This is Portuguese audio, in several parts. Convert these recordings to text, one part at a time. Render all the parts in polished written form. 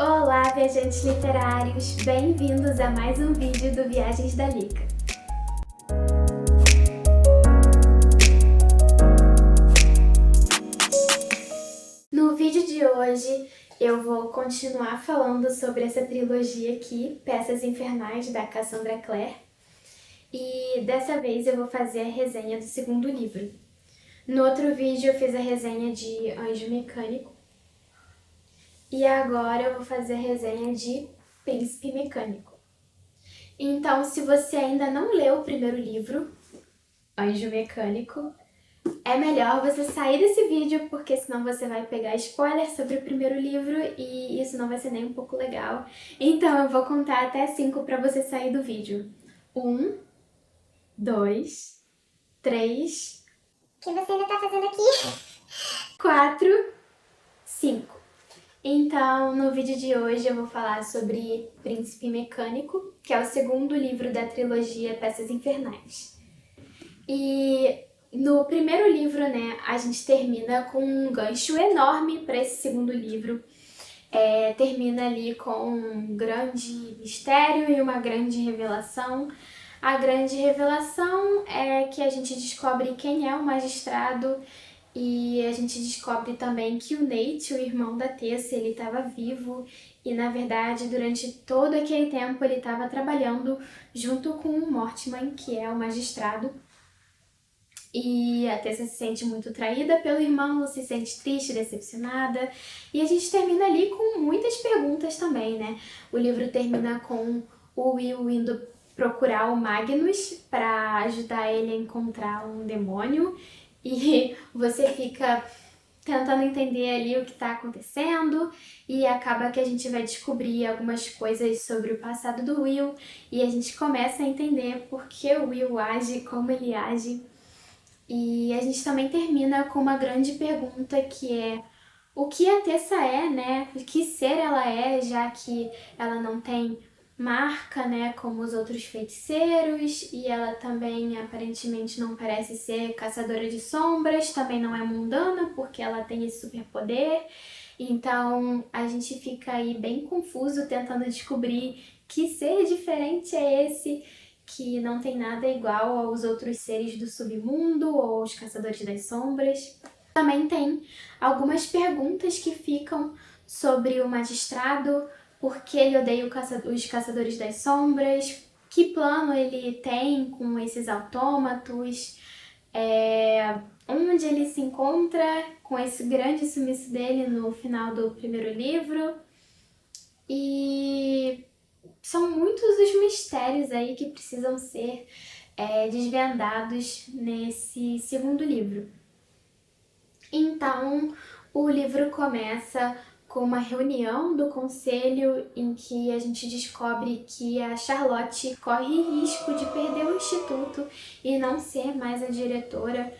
Olá, viajantes literários! Bem-vindos a mais um vídeo do Viagens da Lica. No vídeo de hoje eu vou continuar falando sobre essa trilogia aqui, Peças Infernais, da Cassandra Clare. E dessa vez eu vou fazer a resenha do segundo livro. No outro vídeo eu fiz a resenha de Anjo Mecânico. E agora eu vou fazer a resenha de Príncipe Mecânico. Então, se você ainda não leu o primeiro livro, Anjo Mecânico, é melhor você sair desse vídeo, porque senão você vai pegar spoiler sobre o primeiro livro e isso não vai ser nem um pouco legal. Então eu vou contar até 5 para você sair do vídeo. 1, 2, 3... O que você ainda tá fazendo aqui? 4, 5. Então, no vídeo de hoje eu vou falar sobre Príncipe Mecânico, que é o segundo livro da trilogia Peças Infernais. E no primeiro livro, né, a gente termina com um gancho enorme para esse segundo livro. Termina ali com um grande mistério e uma grande revelação. A grande revelação é que a gente descobre quem é o magistrado e a gente descobre também que o Nate, o irmão da Tessa, ele estava vivo e, na verdade, durante todo aquele tempo ele estava trabalhando junto com o Mortimer, que é o magistrado. E a Tessa se sente muito traída pelo irmão, se sente triste, decepcionada. E a gente termina ali com muitas perguntas também, né? O livro termina com o Will indo procurar o Magnus para ajudar ele a encontrar um demônio. E você fica tentando entender ali o que está acontecendo e acaba que a gente vai descobrir algumas coisas sobre o passado do Will e a gente começa a entender por que o Will age como ele age. E a gente também termina com uma grande pergunta que é o que a Tessa é, né? Que ser ela é, já que ela não tem marca, né, como os outros feiticeiros, e ela também aparentemente não parece ser caçadora de sombras, também não é mundana porque ela tem esse superpoder. Então a gente fica aí bem confuso tentando descobrir que ser diferente é esse, que não tem nada igual aos outros seres do submundo ou aos caçadores das sombras. Também tem algumas perguntas que ficam sobre o magistrado, por que ele odeia os caçadores das sombras, que plano ele tem com esses autômatos, onde ele se encontra com esse grande sumiço dele no final do primeiro livro. E são muitos os mistérios aí que precisam ser desvendados nesse segundo livro. Então, o livro começa com uma reunião do conselho em que a gente descobre que a Charlotte corre risco de perder o instituto e não ser mais a diretora.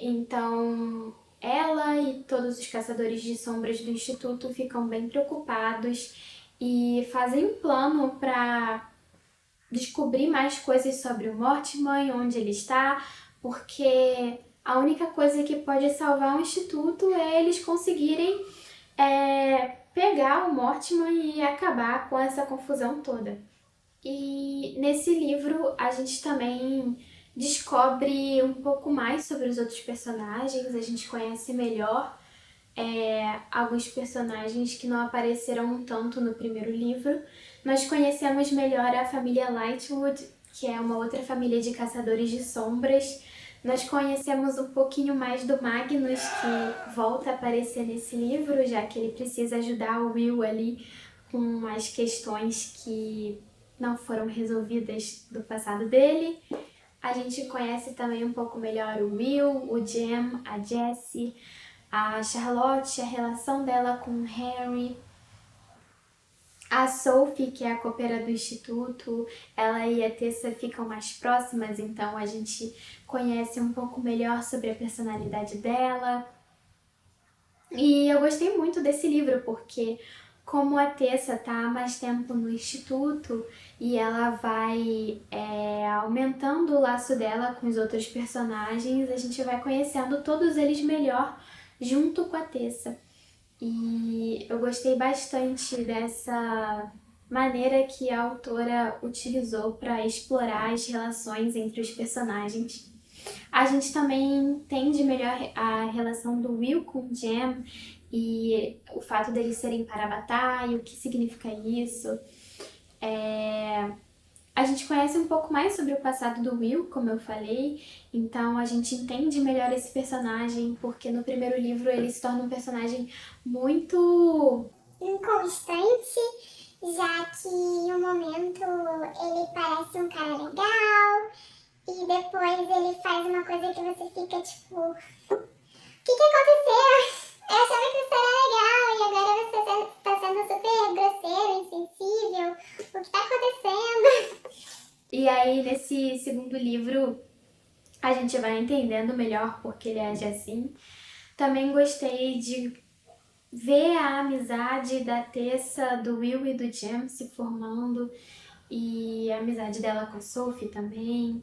Então, ela e todos os caçadores de sombras do instituto ficam bem preocupados e fazem um plano para descobrir mais coisas sobre o Mortimer, onde ele está, porque a única coisa que pode salvar o instituto é eles conseguirem pegar o Mortimer e acabar com essa confusão toda. E nesse livro a gente também descobre um pouco mais sobre os outros personagens, a gente conhece melhor alguns personagens que não apareceram tanto no primeiro livro. Nós conhecemos melhor a família Lightwood, que é uma outra família de caçadores de sombras. Nós conhecemos um pouquinho mais do Magnus, que volta a aparecer nesse livro, já que ele precisa ajudar o Will ali com as questões que não foram resolvidas do passado dele. A gente conhece também um pouco melhor o Will, o Jem, a Jessie, a Charlotte, a relação dela com o Harry, a Sophie, que é a copeira do instituto. Ela e a Tessa ficam mais próximas, então a gente conhece um pouco melhor sobre a personalidade dela. E eu gostei muito desse livro porque, como a Tessa tá há mais tempo no instituto e ela vai aumentando o laço dela com os outros personagens, a gente vai conhecendo todos eles melhor junto com a Tessa. E eu gostei bastante dessa maneira que a autora utilizou para explorar as relações entre os personagens. A gente também entende melhor a relação do Will com o Jem e o fato deles serem para a batalha, o que significa isso. A gente conhece um pouco mais sobre o passado do Will, como eu falei, então a gente entende melhor esse personagem, porque no primeiro livro ele se torna um personagem muito inconstante, já que em um momento ele parece um cara legal e depois ele faz uma coisa que você fica tipo, o que aconteceu? Eu achava que você era legal e agora você tá sendo super grosseiro, insensível. O que tá acontecendo? E aí, nesse segundo livro, a gente vai entendendo melhor porque ele age assim. Também gostei de ver a amizade da Tessa, do Will e do Jem se formando e a amizade dela com a Sophie também.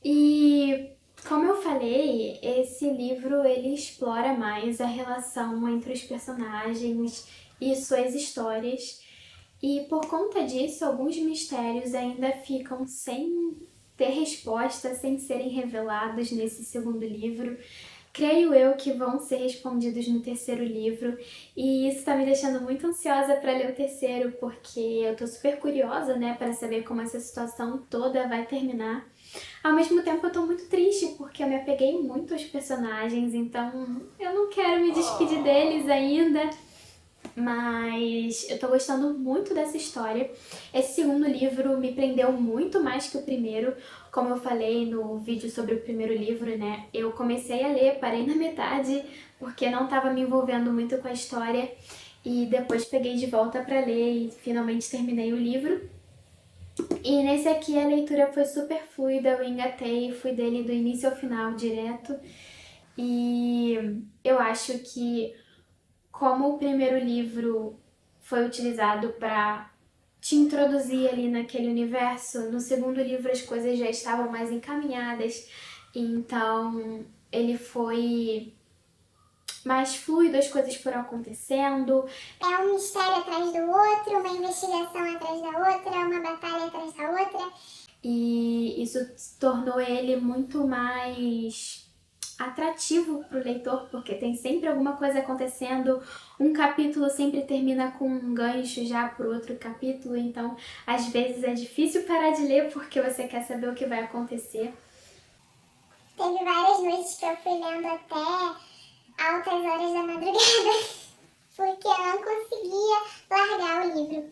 E como eu falei, esse livro ele explora mais a relação entre os personagens e suas histórias. E por conta disso, alguns mistérios ainda ficam sem ter resposta, sem serem revelados nesse segundo livro. Creio eu que vão ser respondidos no terceiro livro, e isso tá me deixando muito ansiosa para ler o terceiro, porque eu tô super curiosa, né, para saber como essa situação toda vai terminar. Ao mesmo tempo, eu tô muito triste porque eu me apeguei muito aos personagens, então eu não quero me despedir deles ainda. Mas eu tô gostando muito dessa história. Esse segundo livro me prendeu muito mais que o primeiro. Como eu falei no vídeo sobre o primeiro livro, né? Eu comecei a ler, parei na metade, porque não tava me envolvendo muito com a história. E depois peguei de volta pra ler e finalmente terminei o livro. E nesse aqui a leitura foi super fluida, eu engatei, fui dele do início ao final direto. E eu acho que como o primeiro livro foi utilizado para te introduzir ali naquele universo, no segundo livro as coisas já estavam mais encaminhadas, então ele foi mais fluido, as coisas foram acontecendo. É um mistério atrás do outro, uma investigação atrás da outra, uma batalha atrás da outra. E isso tornou ele muito mais atrativo para o leitor, porque tem sempre alguma coisa acontecendo, um capítulo sempre termina com um gancho já para outro capítulo, então às vezes é difícil parar de ler porque você quer saber o que vai acontecer. Teve várias noites que eu fui lendo até altas horas da madrugada, porque eu não conseguia largar o livro.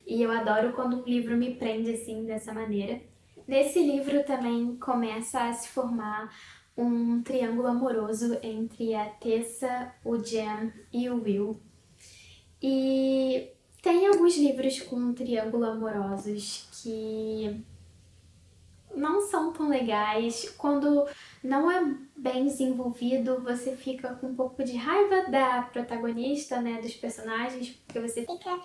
E eu adoro quando um livro me prende assim, dessa maneira. Nesse livro também começa a se formar um triângulo amoroso entre a Tessa, o Jem e o Will. E tem alguns livros com triângulo amorosos que não são tão legais. Quando não é bem desenvolvido, você fica com um pouco de raiva da protagonista, né, dos personagens, porque você fica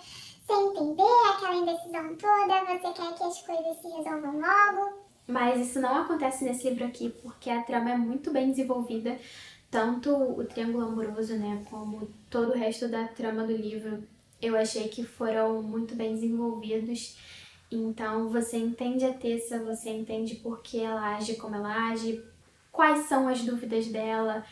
sem entender aquela indecisão toda, você quer que as coisas se resolvam logo. Mas isso não acontece nesse livro aqui, porque a trama é muito bem desenvolvida, tanto o triângulo amoroso, né, como todo o resto da trama do livro. Eu achei que foram muito bem desenvolvidos. Então você entende a Tessa, você entende por que ela age como ela age, quais são as dúvidas dela.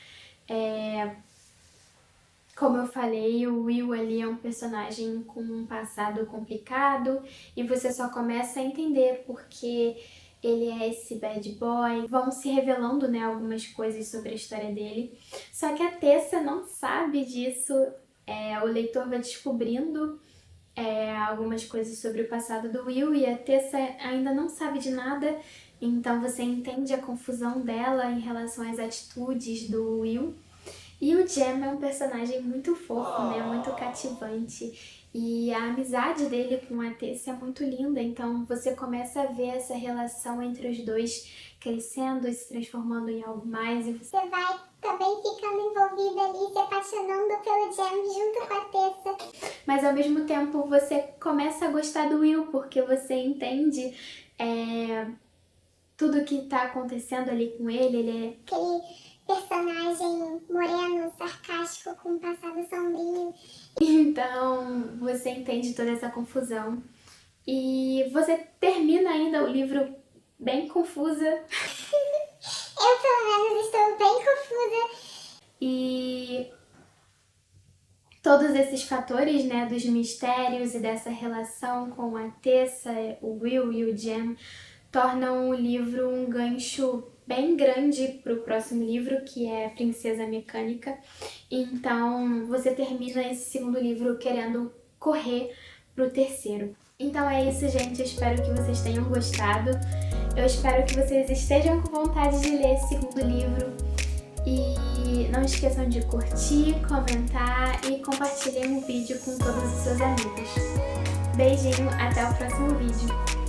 Como eu falei, o Will ali é um personagem com um passado complicado e você só começa a entender porque ele é esse bad boy. Vão se revelando, né, algumas coisas sobre a história dele. Só que a Tessa não sabe disso. O leitor vai descobrindo algumas coisas sobre o passado do Will e a Tessa ainda não sabe de nada. Então você entende a confusão dela em relação às atitudes do Will. E o Jem é um personagem muito fofo, né? Muito cativante. E a amizade dele com a Tessa é muito linda, então você começa a ver essa relação entre os dois crescendo e se transformando em algo mais. E você vai também ficando envolvida ali, se apaixonando pelo Jem junto com a Tessa. Mas ao mesmo tempo você começa a gostar do Will, porque você entende tudo que tá acontecendo ali com ele. Ele personagem moreno, sarcástico, com um passado sombrio. Então, você entende toda essa confusão. E você termina ainda o livro bem confusa. Eu, pelo menos, estou bem confusa. E todos esses fatores, né, dos mistérios e dessa relação com a Tessa, o Will e o Jem, tornam o livro um gancho bem grande para o próximo livro, que é Princesa Mecânica. Então, você termina esse segundo livro querendo correr para o terceiro. Então é isso, gente. Eu espero que vocês tenham gostado. Eu espero que vocês estejam com vontade de ler esse segundo livro. E não esqueçam de curtir, comentar e compartilhem o vídeo com todos os seus amigos. Beijinho, até o próximo vídeo.